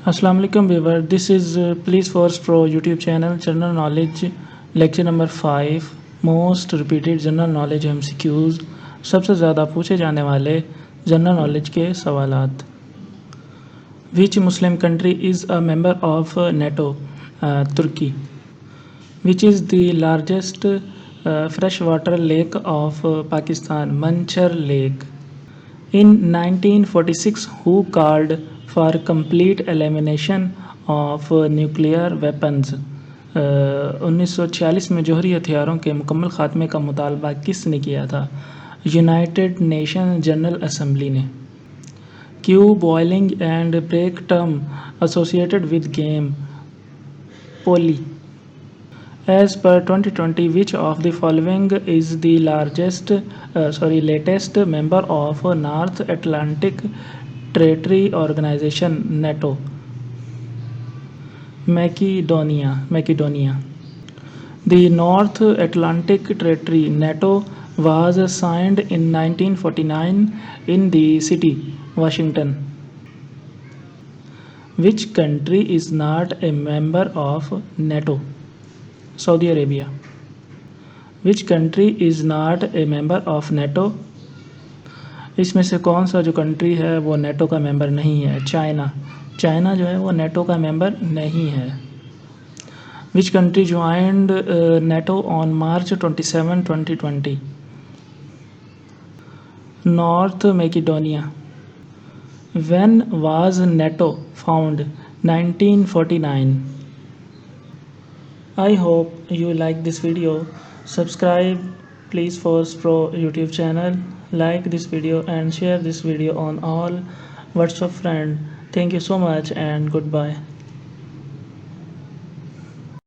Assalamu alaikum viewer. This is Police Force Pro YouTube channel. General knowledge lecture number 5. Most repeated general knowledge MCQs. सबसे ज़्यादा पूछे जाने वाले general knowledge के सवालात. Which Muslim country is a member of NATO? Turkey. Which is the largest freshwater lake of Pakistan? Manchar Lake. In 1946, who called for complete elimination of nuclear weapons? 1946 में जौहरी हथियारों के मुकम्मल ख़ात्मे का मुतालबा किसने किया था? यूनाइटेड नेशन जनरल असम्बली ने. Q bowling and break term associated with game poly. As per 2020, which of the following is the latest member of North Atlantic Treaty Organization (NATO)? Macedonia. The North Atlantic Treaty (NATO) was signed in 1949 in the city Washington. Which country is not a member of NATO? Saudi Arabia. Which country is not a member of NATO? इसमें से कौन सा जो country है वो NATO का member नहीं है? चाइना जो है वो नेटो का मेंबर नहीं है. Which country joined NATO on March 27, 2020? North Macedonia. When was NATO founded? 1949. I hope you like this video. Subscribe Police Force Pro YouTube channel, like this video and share this video on all WhatsApp friends. Thank you so much and goodbye.